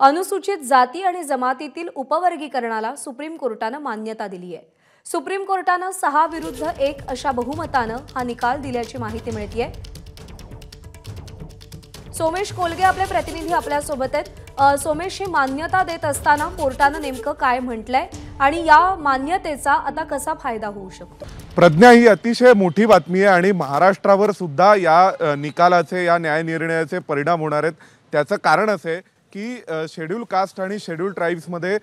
अनुसूचित जाती आणि जमातीतील उपवर्गीकरणाला सुप्रीम कोर्टाने मान्यता दिली आहे। सुप्रीम कोर्टाने 6-1 अशा बहुमताने हा निकाल दिल्याची माहिती मिळते। सोमेश कोलगे आपले प्रतिनिधी आपल्या सोबत आहेत। सोमेश, ही मान्यता देत असताना कोर्टाने नेमकं काय म्हटलंय आणि या मान्यतेचा आता कसा फायदा होऊ शकतो? प्रज्ञा, ही अतिशय मोठी बातमी आहे आणि महाराष्ट्रावर सुद्धा या निकालाचे, या न्याय निर्णयाचे परिणाम होणार आहेत। त्याचं कारण असे की शेड्यूल कास्ट आणि शेड्यूल ट्राइब्समध्ये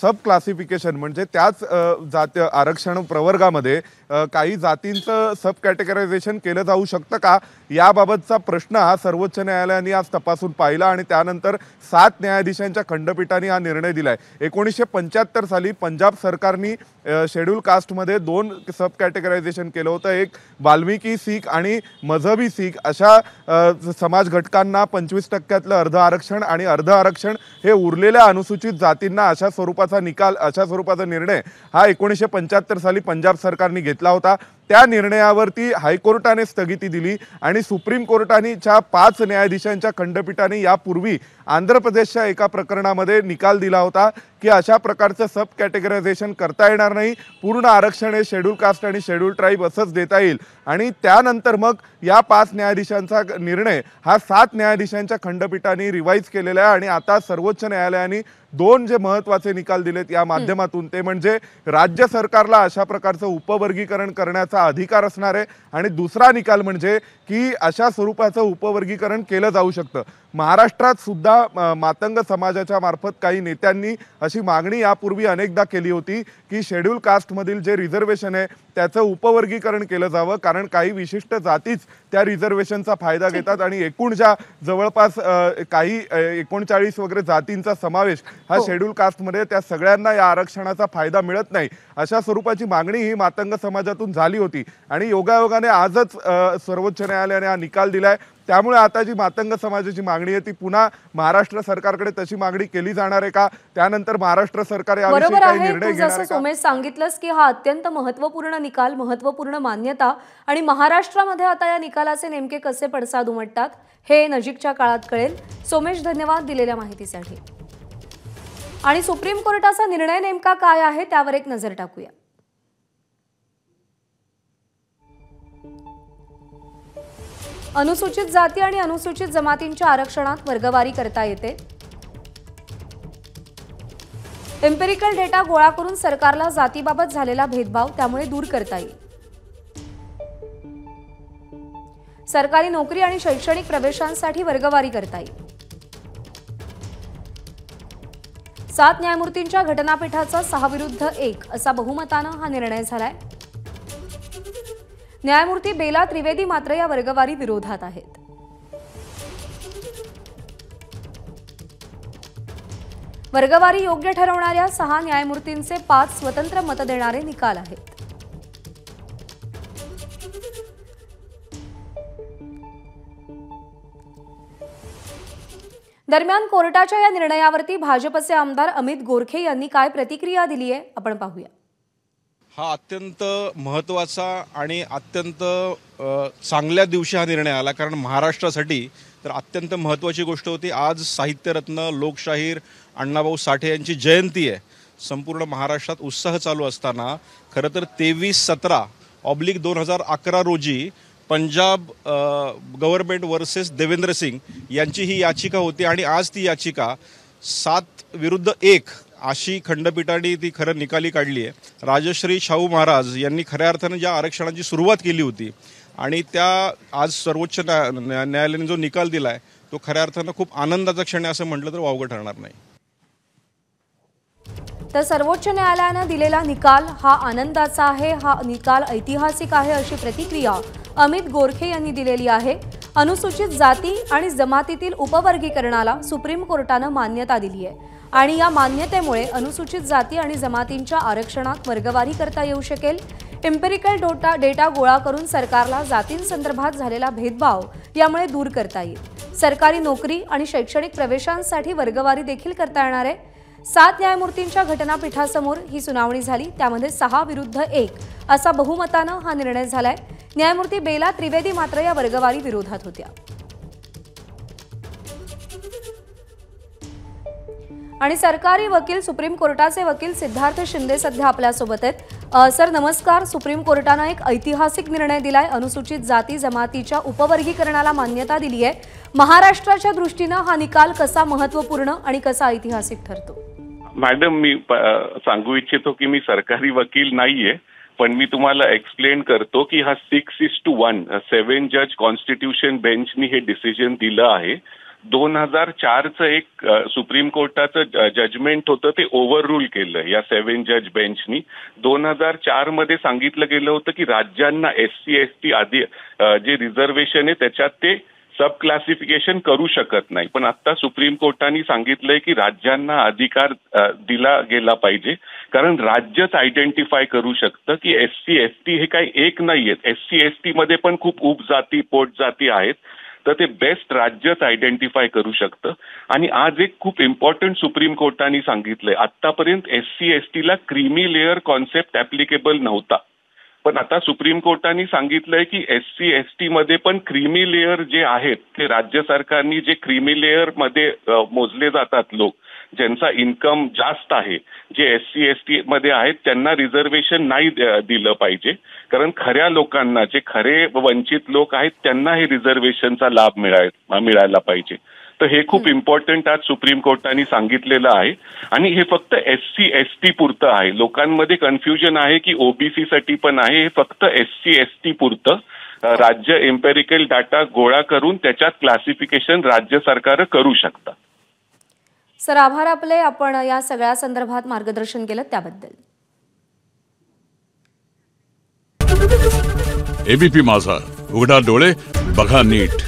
सब क्लासिफिकेशन म्हणजे त्याच जाती आरक्षण प्रवर्गामध्ये काही जातींचं सब कॅटेगरायझेशन केलं जाऊ शकतं का, याबाबतचा प्रश्न हा सर्वोच्च न्यायालयाने आज तपासून पाहिला आणि त्यानंतर 7 न्यायाधीशांच्या खंडपीठाने हा निर्णय दिलाय। 1975 साली पंजाब सरकारने शेड्यूल कास्टमध्ये 2 सब कॅटेगरायझेशन केलं होतं। एक वाल्मिकी सीख आणि मजहबी सीख अशा समाज घटकांना 25% अर्ध आरक्षण आणि अर्ध आरक्षण हे उरलेल्या अनुसूचित जातींना अशा स्वरूपाचा निकाल, अशा स्वरूपाचा निर्णय हा 1975 साली पंजाब सरकारने घेतला होता। त्या निर्णयावरती हायकोर्टाने स्थगिती दिली आणि सुप्रीम कोर्टाने 5 न्यायाधीशांच्या खंडपीठाने यापूर्वी आंध्र प्रदेशच्या एका प्रकरणामध्ये निकाल दिला होता की अशा प्रकारचं सब कॅटेगरायझेशन करता येणार नाही, पूर्ण आरक्षण हे शेड्यूल कास्ट आणि शेड्यूल ट्राइब असंच देता येईल। आणि त्यानंतर मग या 5 न्यायाधीशांचा निर्णय हा 7 न्यायाधीशांच्या खंडपीठाने रिवाइज केलेला आहे आणि आता सर्वोच्च न्यायालयाने 2 जे महत्त्वाचे निकाल दिलेत या माध्यमातून, ते म्हणजे राज्य सरकारला अशा प्रकारचं उपवर्गीकरण करण्याचा अधिकार असणार आहे आणि दुसरा निकाल म्हणजे की अशा स्वरूपाचं उपवर्गीकरण केलं जाऊ शकतं। महाराष्ट्रात सुद्धा मातंग समाजाच्या मार्फत काही नेत्यांनी अशी मागणी यापूर्वी अनेकदा केली होती की शेड्यूल कास्टमधील जे रिझर्वेशन आहे त्याचं उपवर्गीकरण केलं जावं, कारण काही विशिष्ट जातीच त्या रिझर्वेशनचा फायदा घेतात आणि एकूण ज्या जवळपास काही 39 वगैरे जातींचा समावेश हा शेड्यूल कास्टमध्ये, त्या सगळ्यांना या आरक्षणाचा फायदा मिळत नाही, अशा स्वरूपाची मागणी ही मातंग समाजातून झाली होती आणि योगायोगाने आजच सर्वोच्च न्यायालयाने हा निकाल दिलाय। त्यामुळे आता जी मातंग समाजाची मागणी आहे ती पुन्हा महाराष्ट्र सरकारकडे तशी मागणी केली जाणार आहे का, त्यानंतर महाराष्ट्र सरकार याविषयी काही निर्णय घेणार आहे का? सोमेश सांगितलंस की हा अत्यंत महत्त्वपूर्ण निकाल, महत्त्वपूर्ण मान्यता आणि महाराष्ट्रामध्ये आता या निकालाचे नेमके कसे पडसाद उमटतात हे नजीकच्या काळात कळेल। सोमेश, धन्यवाद दिलेल्या माहितीसाठी। आणि सुप्रीम कोर्टाचा निर्णय नेमका काय आहे त्यावर एक नजर टाकूया। अनुसूचित जाती आणि अनुसूचित जमातींच्या आरक्षणात वर्गवारी करता येते। एम्पिरिकल डेटा गोळा करून सरकारला जातीबाबत झालेला भेदभाव त्यामुळे दूर करता येईल। सरकारी नोकरी आणि शैक्षणिक प्रवेशांसाठी वर्गवारी करता येईल। 7 न्यायमूर्तींच्या घटनापीठाचा 6-1 असा बहुमताने हा निर्णय झालाय। न्यायमूर्ती बेला त्रिवेदी मात्र या वर्गवारी विरोधात आहेत। वर्गवारी योग्य ठरवणाऱ्या 6 न्यायमूर्तींचे 5 स्वतंत्र मत देणारे निकाल आहेत। दरम्यान कोर्टाच्या या निर्णयावरती भाजपचे आमदार अमित गोरखे यांनी काय प्रतिक्रिया दिली आहे आपण पाहूया। हा अत्यंत महत्त्वाचा आणि अत्यंत चांगल्या दिवशी हा निर्णय आला, कारण महाराष्ट्रासाठी तर अत्यंत महत्त्वाची गोष्ट होती। आज साहित्यरत्न लोकशाहीर अण्णाभाऊ साठे यांची जयंती आहे। संपूर्ण महाराष्ट्रात उत्साह चालू असताना खरं तर 23/17/2011 रोजी पंजाब गव्हर्नमेंट वर्सेस देवेंद्र सिंग यांची ही याचिका होती आणि आज ती याचिका 7-1 अशी खंडपीठाने ती खरं निकाली काढली आहे। राजश्री शाहू महाराज यांनी खऱ्या अर्थाने ज्या आरक्षणाची सुरुवात केली होती आणि त्या आज सर्वोच्च न्यायालयाने जो निकाल दिलाय तो खऱ्या अर्थाने खूप आनंदाचा क्षण आहे असं म्हटलं तर वावगं ठरणार नाही। तर सर्वोच्च न्यायालयाने दिलेला निकाल हा आनंदाचा आहे, हा निकाल ऐतिहासिक आहे अशी प्रतिक्रिया अमित गोरखे यांनी दिलेली आहे। अनुसूचित जाती आणि जमातीतील उपवर्गीकरणाला सुप्रीम कोर्टाने मान्यता दिली आहे आणि या मान्यतेमुळे अनुसूचित जाती आणि जमातींच्या आरक्षणात वर्गवारी करता येऊ शकेल। एम्पिरिकल डेटा गोळा करून सरकारला जातींसंदर्भात झालेला भेदभाव यामुळे दूर करता येईल। सरकारी नोकरी आणि शैक्षणिक प्रवेशांसाठी वर्गवारी देखील करता येणार आहे। 7 न्यायमूर्तींच्या घटनापीठासमोर ही सुनावणी झाली, त्यामध्ये 6-1 असा बहुमताने हा निर्णय झालाय। न्यायमूर्ती बेला त्रिवेदी मात्र या वर्गवारी विरोधात होत्या। आणि सरकारी वकील सुप्रीम कोर्टाचे वकील सिद्धार्थ शिंदे सध्या आपल्यासोबत आहेत। सर नमस्कार। सुप्रीम कोर्टाने एक ऐतिहासिक निर्णय दिलाय, अनुसूचित जाती जमातीच्या उपवर्गीकरणाला मान्यता दिली आहे। महाराष्ट्राच्या दृष्टीने हा निकाल कसा महत्त्वपूर्ण आणि कसा ऐतिहासिक ठरतो? मॅडम, मी सांगू इच्छितो की मी सरकारी वकील नाहीये, पण मी तुम्हाला एक्सप्लेन करतो की हा 6:1 7 जज कॉन्स्टिट्यूशन बेंचनी हे डिसिजन दिलं आहे। 2004चं एक सुप्रीम कोर्टाचं जजमेंट होतं, ते ओव्हररूल केलं या 7 जज बेंचनी। 2004 मध्ये सांगितलं गेलं होतं की राज्यांना SC ST आधी जे रिझर्वेशन आहे त्याच्यात ते सब क्लासिफिकेशन करू शकत नाही, पण आता सुप्रीम कोर्टाने सांगितलंय की राज्यांना अधिकार दिला गेला पाहिजे, कारण राज्यच आयडेंटिफाय करू शकतं की SC ST हे काही एक नाहीयेत। SC ST मध्ये पण खूप उपजाती पोटजाती आहेत, तर ते बेस्ट राज्यच आयडेंटिफाय करू शकतं। आणि आज एक खूप इम्पॉर्टंट सुप्रीम कोर्टाने सांगितलंय, आतापर्यंत SC ST ला क्रीमी लेअर कॉन्सेप्ट ऍप्लिकेबल नव्हता, पण आता सुप्रीम कोर्टाने सांगितलंय की SC ST मध्ये पण क्रीमी लेअर जे आहेत ते राज्य सरकारनी जे क्रीमी लेअर मध्ये मोजले जातात लोक ज्यांचा इन्कम जास्त आहे, जे SC ST मध्ये आहेत त्यांना रिझर्वेशन नाही दिलं पाहिजे, कारण खऱ्या लोकांना जे खरे वंचित लोक आहेत त्यांना हे रिझर्वेशनचा लाभ मिळायला पाहिजे। तर हे खूप इम्पॉर्टंट आज सुप्रीम कोर्टाने सांगितलेलं आहे। आणि हे फक्त SC ST पुरतं आहे। लोकांमध्ये कन्फ्युजन आहे की OBC साठी पण आहे, हे फक्त SC ST पुरतं। राज्य एम्पेरिकल डाटा गोळा करून त्याच्यात क्लासिफिकेशन राज्य सरकार करू शकतात। सर आभार आपले, आपण या सगळ्या संदर्भात मार्गदर्शन केलं त्याबद्दल। ABP माझा, उघडा डोळे बघा नीट।